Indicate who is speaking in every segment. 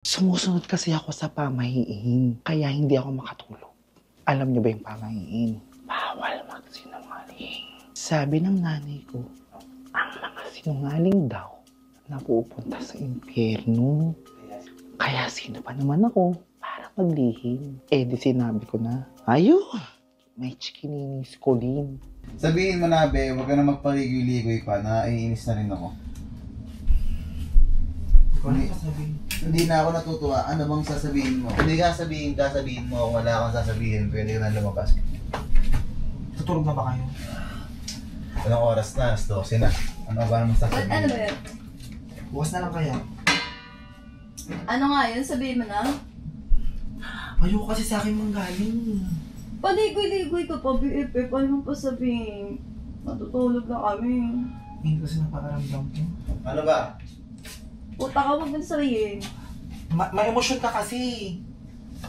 Speaker 1: Sumusunod kasi ako sa pamahiin, kaya hindi ako makatulog. Alam niyo ba yung pamahiin? Bawal magsinungaling. Sabi ng nanay ko, ang mga sinungaling daw napupunta sa impyerno. Kaya sino pa naman ako para maglihim? Eh di sinabi ko na, ayun, may chikininis ko din.
Speaker 2: Sabihin mo na, be, huwag ka na magpaligoy-ligoy pa, naiinis na rin ako. Hindi na ako natutuwa. Ano bang sasabihin mo? Hindi ka sasabihin mo kung wala akong sasabihin, pwede ka na lumabas.
Speaker 3: Tutulog na ba kayo?
Speaker 2: Anong oras na? 12 na. Ano ba naman sasabihin?
Speaker 4: Ano ba yun?
Speaker 3: Bukas na lang kaya.
Speaker 4: Ano nga yun? Sabihin mo na.
Speaker 3: Ayoko kasi sa akin manggaling.
Speaker 4: Paligoy-ligoy ka pa, BFF. Ano pa sabihin? Matutulog na kami.
Speaker 3: Hindi kasi napakaramdam ko.
Speaker 2: Ano ba?
Speaker 4: Puta ka, huwag mong sabihin.
Speaker 3: May emosyon ka kasi.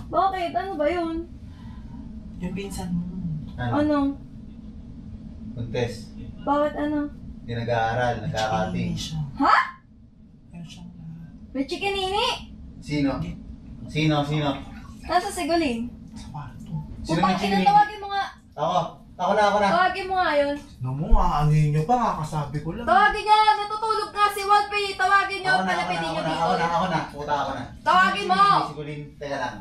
Speaker 4: Bakit? Ano ba yun?
Speaker 3: Yung pinsan mo.
Speaker 4: Ano?
Speaker 2: Contes.
Speaker 4: Bakit ano?
Speaker 2: Hindi nag-aaral, nagkakating.
Speaker 3: Chikinini siya.
Speaker 4: Ha?
Speaker 3: Ayun siya.
Speaker 4: May chikinini?
Speaker 2: Sino? Sino?
Speaker 4: Nasa sigulin.
Speaker 3: Sa kwarto.
Speaker 2: Sino
Speaker 4: Putang
Speaker 2: may
Speaker 4: ina,
Speaker 2: chikinini?
Speaker 4: tawagin mo nga.
Speaker 2: Ako na.
Speaker 4: Tawagin mo nga yun.
Speaker 3: Namu, aangayin nyo pa, kakasabi ko lang.
Speaker 4: Tawagin nyo! Natutulog nga si Wolfie! Tawagin nyo! Palapitin nyo dito!
Speaker 2: Ako na. Puta ako na.
Speaker 4: Tawagin mo!
Speaker 2: Sigulin, teka lang.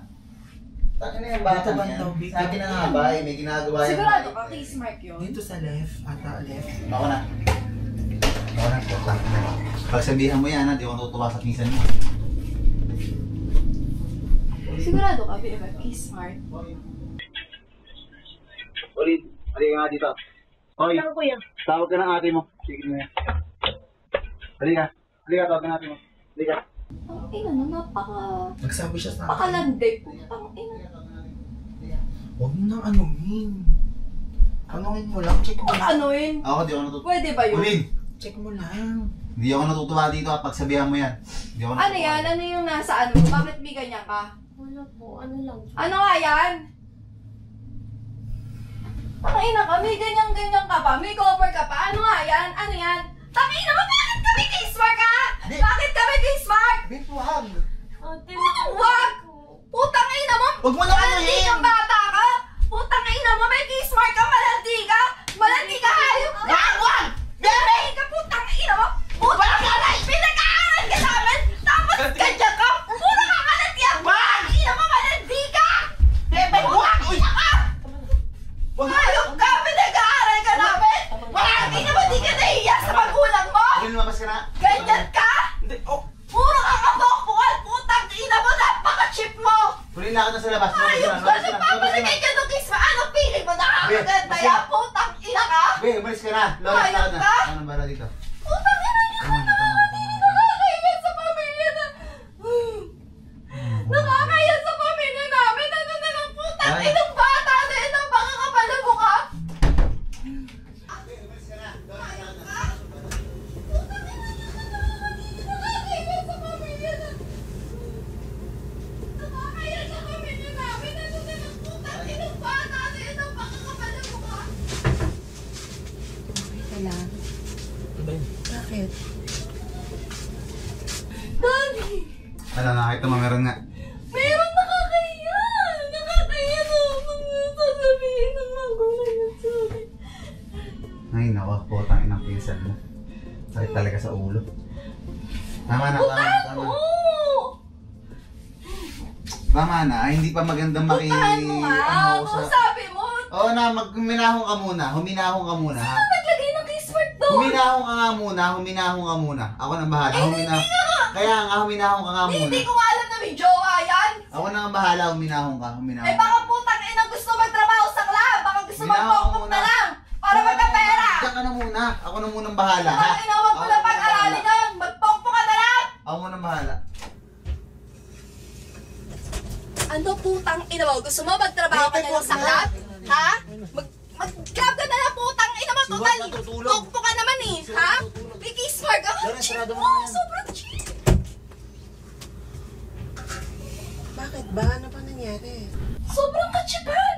Speaker 2: Takin na yung bata
Speaker 3: Dito ba
Speaker 2: niyan.
Speaker 3: daw, Vic?
Speaker 2: Sa akin na nga ba, may ginagawa yan.
Speaker 4: Sigurado ka, kiss mark yun.
Speaker 3: Dito sa left, ata left.
Speaker 2: Ako na. Puta. Pagsabihan mo yan, ha, di ako natutuwa sa pinsan mo.
Speaker 4: Sigurado ka, BFF, kiss mark.
Speaker 2: Ulit, halika nga dito. Hoy,
Speaker 4: Saan kuya?
Speaker 2: tawag ka ng ate mo. Sige mo yan. Halika, tawag ka ng ate mo. Halika.
Speaker 4: Ang ina no,
Speaker 3: Nagsabi siya sa akin.
Speaker 4: napakalanday. Putang ina.
Speaker 3: Huwag mo nang anuhin. Anuhin mo lang, check mo
Speaker 4: Kung
Speaker 3: lang.
Speaker 4: anuin,
Speaker 2: Ako, di ako natutuwa.
Speaker 4: pwede ba yun?
Speaker 2: Ulit!
Speaker 3: Check mo lang.
Speaker 2: Hindi ako natutuwa dito at pagsabihan mo yan. Hindi ako
Speaker 4: Ano
Speaker 2: natutuwa.
Speaker 4: yan? Ano yung nasa ano? Bakit may ganyan ka?
Speaker 5: Wala po, ano lang.
Speaker 4: Ano nga yan? Ang ina ka, may ganyan-ganyan ka pa, may cover ka pa. Ano nga yan? Ano yan? Tangina mo, bakit kami kiss mark ka? Bakit kami kiss mark?
Speaker 3: Babe, wag.
Speaker 5: Ate,
Speaker 4: Wag! Putang ina mo!
Speaker 2: Huwag mo na
Speaker 4: Malandi
Speaker 2: anuhin!
Speaker 4: kang bata ka! Putang ina mo, may kiss mark ka! Malandi ka! Malandi ka, hayop ka! Wag! Bebe! ka, putang ina mo! Putang ina! Pinag-aaral ka namin! Tapos ganyan ka! Puro ka kalat yan! Putang ina mo, malandi ka! Bebe, wag! Ina ka! Hayop ka! Pinag-aaral ka namin! Putang ina mo, di ka nahiya sa magulang mo!
Speaker 2: Ulit, lumabas ka na.
Speaker 4: Ganyan ka!
Speaker 3: Hindi, oh.
Speaker 4: Puro ka kabokbukal! Putang ina mo! Napaka-chip mo!
Speaker 2: Ulit na ako na sa labas.
Speaker 4: Ayos ka sa pamaligay ka nung kiss mo! Anong feeling mo? Nakakaganda
Speaker 2: Be,
Speaker 4: yan! Putang ina ka!
Speaker 2: Be, umalis ka na. Lolas na
Speaker 4: Hayop
Speaker 2: ako na.
Speaker 4: ka?
Speaker 2: Ano ba dito?
Speaker 4: Putang ina niya! Nakakaya sa pamilya na... Nakakaya sa pamilya namin! Ano na lang putang
Speaker 2: Ay.
Speaker 4: inang bata na ito! Baka kapal na mukha! Nakakaya sa pamilya na... Nakakaya sa pamilya namin! Ano na lang putang inang bata na ito! Baka kapal na mukha!
Speaker 5: Kailangan.
Speaker 3: Ano ba yun?
Speaker 5: Bakit?
Speaker 4: Daddy!
Speaker 2: Ano, nakita mo meron nga.
Speaker 4: Meron nakakahiya! Nakakahiya na kung sasabihin ng magulang yun sa akin.
Speaker 2: Ay, naku, putang inang pinsan mo. Sakit talaga sa ulo. Tama na.
Speaker 4: Oo!
Speaker 2: Tama na, ay, hindi pa magandang
Speaker 4: Puntahan mo nga!
Speaker 2: ano,
Speaker 4: Kung sabi mo,
Speaker 2: Oo na, huminahon ka muna. Huminahon ka muna, ha?
Speaker 4: naglagay ng kiss mark doon!
Speaker 2: Huminahon ka nga muna. Ako nang bahala. Kaya nga, huminahon ka nga muna.
Speaker 4: Hindi ko nga alam na may jowa yan!
Speaker 2: Ako na ang bahala, huminahon ka.
Speaker 4: Eh baka putang ina gusto magtrabaho sa club! Baka gusto
Speaker 2: Minaw ka
Speaker 4: magpokpok
Speaker 2: muna.
Speaker 4: na lang! Para magkapera!
Speaker 2: Diyan ka na muna. Ako na munang bahala, ha?
Speaker 4: Ang ina, wag mo na pag-aralin yun! Magpokpok ka na lang!
Speaker 2: Ako muna bahala.
Speaker 4: Ano putang ina mo? Gusto mo magtrabaho ka na lang sa club? Ha? Mag-club ka na lang putang ina mo! Total! Pokpok ka naman eh! Ha? May kiss mark ka!
Speaker 3: Lawrence,
Speaker 4: Cheap
Speaker 3: sarado mo
Speaker 4: mo!
Speaker 3: na yan.
Speaker 4: Sobrang cheap!
Speaker 5: Bakit ba? Ano pa nangyari?
Speaker 4: Sobrang kachipan!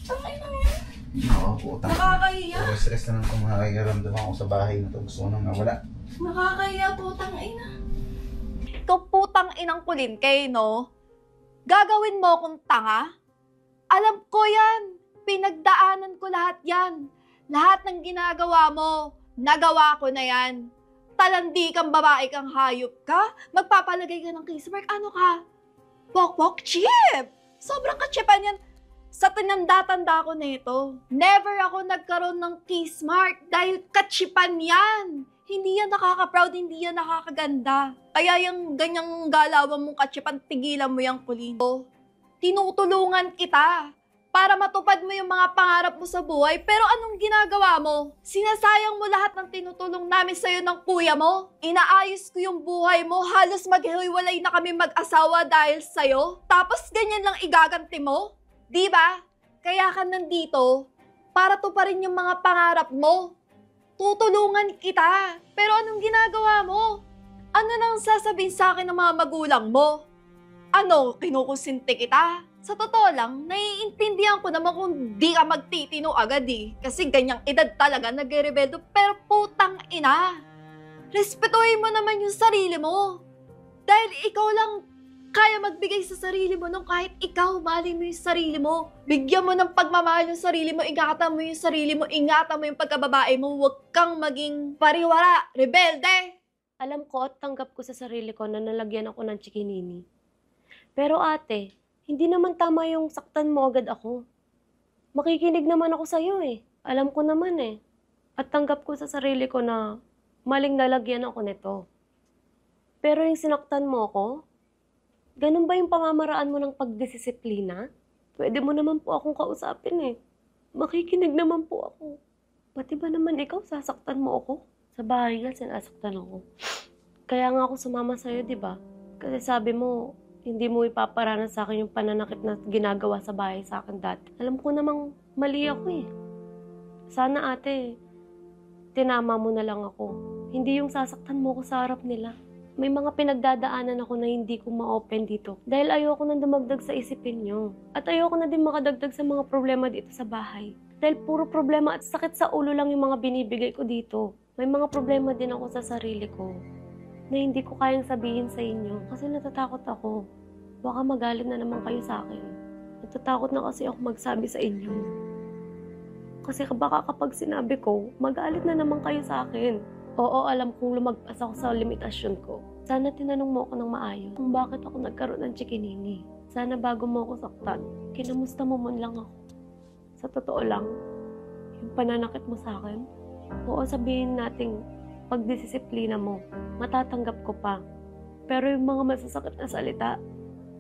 Speaker 4: Ang ina mo yan!
Speaker 2: Oo, putang.
Speaker 4: Nakakahiya!
Speaker 2: Puro stress na lang kung makakaramdaman ako sa bahay na to. Gusto ko nang nawala.
Speaker 4: Nakakahiya putang ina! Ito puta putang inang kulin kay, no? Gagawin mo akong tanga? Alam ko yan. Pinagdaanan ko lahat yan. Lahat ng ginagawa mo, nagawa ko na yan. Talandi kang babae kang hayop ka? Magpapalagay ka ng kiss mark? Ano ka? Pok-pok chip! Sobrang kachipan yan. Sa tinanda-tanda ko nito, never ako nagkaroon ng kiss mark dahil kachipan yan. Hindi yan nakaka-proud, hindi yan nakakaganda. Kaya yung ganyang galawan mong kachipan, tigilan mo yung kulin. Tinutulungan kita para matupad mo yung mga pangarap mo sa buhay, pero anong ginagawa mo? Sinasayang mo lahat ng tinutulong namin sa'yo ng kuya mo? Inaayos ko yung buhay mo, halos maghiwalay na kami mag-asawa dahil sa'yo? Tapos ganyan lang igaganti mo? Di ba? Kaya ka nandito para tuparin yung mga pangarap mo. Tutulungan kita. Pero anong ginagawa mo? Ano nang sasabihin sa akin ng mga magulang mo? Ano, kinukusinti kita? Sa totoo lang, naiintindihan ko naman kung di ka magtitino agad eh. Kasi ganyang edad talaga nagre-rebeldo. Pero putang ina, respetuhin mo naman yung sarili mo. Dahil ikaw lang kaya magbigay sa sarili mo nung kahit ikaw, mahalin mo yung sarili mo. Bigyan mo ng pagmamahal yung sarili mo, ingatan mo yung sarili mo, ingatan mo yung pagkababae mo, huwag kang maging pariwara, rebelde.
Speaker 5: Alam ko at tanggap ko sa sarili ko na nalagyan ako ng chikinini. Pero ate, hindi naman tama yung saktan mo agad ako. Makikinig naman ako sa'yo eh. Alam ko naman eh. At tanggap ko sa sarili ko na maling nalagyan ako nito. Pero yung sinaktan mo ako, ganun ba yung pamamaraan mo ng pagdisiplina? Pwede mo naman po akong kausapin eh. Makikinig naman po ako. Pati ba naman ikaw, sasaktan mo ako? Sa bahay nga, sinasaktan ako. Kaya nga ako sumama sa'yo, di ba? Kasi sabi mo, hindi mo ipaparanas sa akin yung pananakit na ginagawa sa bahay sa akin dati. Alam ko namang mali ako eh. Sana ate, tinama mo na lang ako. Hindi yung sasaktan mo ko sa harap nila. May mga pinagdadaanan ako na hindi ko ma-open dito. Dahil ayoko nang dumagdag sa isipin nyo. At ayoko na din makadagdag sa mga problema dito sa bahay. Dahil puro problema at sakit sa ulo lang yung mga binibigay ko dito. May mga problema din ako sa sarili ko na hindi ko kayang sabihin sa inyo. Kasi natatakot ako. Baka magalit na naman kayo sa akin. Natatakot na kasi ako magsabi sa inyo. Kasi baka kapag sinabi ko, magalit na naman kayo sa akin. Oo, alam kong lumagpas ako sa limitasyon ko. Sana tinanong mo ako ng maayos kung bakit ako nagkaroon ng chikinini. Sana bago mo ako saktan, kinamusta mo man lang ako. Sa totoo lang, yung pananakit mo sa akin, oo sabihin nating pagdisiplina mo, matatanggap ko pa. Pero yung mga masasakit na salita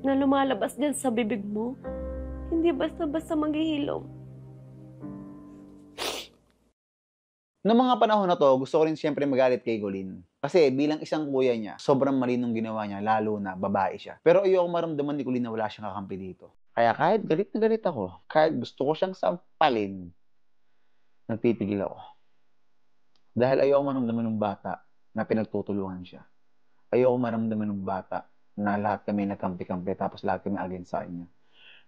Speaker 5: na lumalabas dyan sa bibig mo, hindi basta-basta maghihilom.
Speaker 2: Noong mga panahon na to, gusto ko rin siyempre magalit kay Golin. Kasi bilang isang kuya niya, sobrang mali nung ginawa niya, lalo na babae siya. Pero ayoko maramdaman ni Golin na wala siyang kakampi dito. Kaya kahit galit na galit ako, kahit gusto ko siyang sampalin, nagpipigil ako. Dahil ayoko maramdaman ng bata na pinagtutulungan siya. Ayoko maramdaman ng bata na lahat kami nagkampi-kampi tapos lahat kami against sa kanya.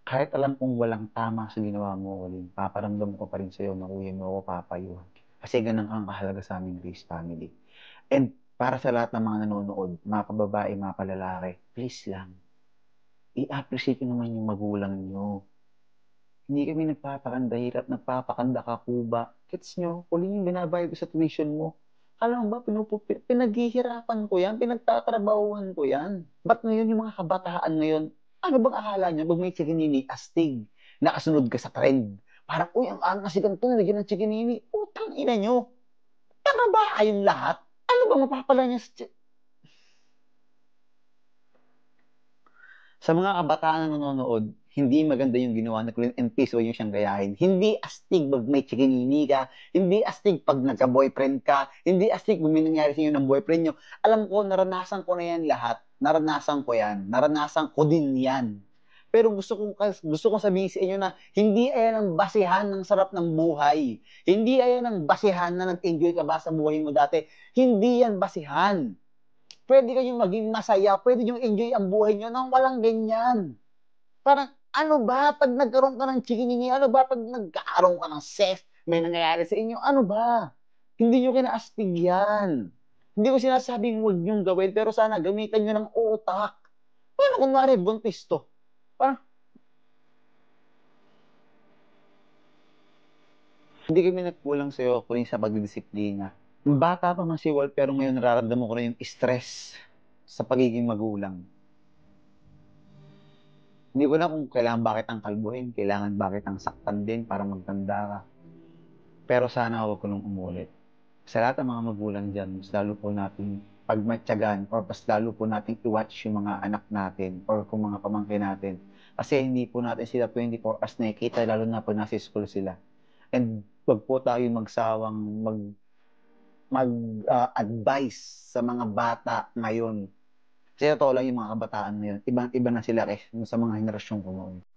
Speaker 2: Kahit alam kong walang tama sa ginawa mo, Golin, paparamdam ko pa rin sa'yo na uwi mo ako papayuhan. Kasi ganun ang kahalaga sa aming Grace family. And para sa lahat ng mga nanonood, mga kababae, mga kalalaki, please lang, i-appreciate nyo naman yung magulang nyo. Hindi kami nagpapakanda hirap, nagpapakanda kakuba. Gets nyo? Uli yung binabayad ko sa tuition mo. Alam mo ba, pinaghihirapan ko yan, pinagtatrabahuhan ko yan. Ba't ngayon yung mga kabataan ngayon, ano bang akala nyo? Pag may chikinini, astig, nakasunod ka sa trend. Parang, uy, ang angas si ganito, nalagyan ng chikinini. Utang ina nyo. Tama ba kayong lahat? Ano ba mapapala niya sa mga kabataan na nanonood, hindi maganda yung ginawa na Colin and please huwag yung siyang gayahin. Hindi astig pag may chikinini ka. Hindi astig pag nagka-boyfriend ka. Hindi astig pag may nangyari sa inyo ng boyfriend nyo. Alam ko, naranasan ko na yan lahat. Naranasan ko yan. Naranasan ko din yan. Pero gusto kong sabihin sa inyo na hindi ayan ang basihan ng sarap ng buhay. Hindi ayan ang basihan na nag-enjoy ka ba sa buhay mo dati. Hindi yan basihan. Pwede kayong maging masaya, pwede nyo enjoy ang buhay nyo nang walang ganyan. Parang, ano ba pag nagkaroon ka ng chikinini? Ano ba pag nagkaroon ka ng sex? May nangyayari sa inyo? Ano ba? Hindi nyo kinaastig yan. Hindi ko sinasabing huwag nyong gawin, pero sana gamitan nyo ng utak. Paano kung nga buntis to? Hindi kami nagkulang sa'yo kunin sa pagdidisiplina. Bata pa man si Wal, pero ngayon nararamdaman ko na yung stress sa pagiging magulang. Hindi ko na kung kailangan bakit ang kalbuhin, kailangan bakit ang saktan din para magtanda ka. Pero sana huwag ko nung umulit. Sa lahat ng mga magulang dyan, mas lalo po natin pagmatyagan or mas lalo po natin i-watch yung mga anak natin or kung mga pamangkin natin. Kasi hindi po natin sila 24 hours nakikita, lalo na po nasa school sila. And wag po tayo magsawang mag-advise sa mga bata ngayon. Kasi totoo lang yung mga kabataan ngayon, iba na sila sa mga henerasyon ko noon.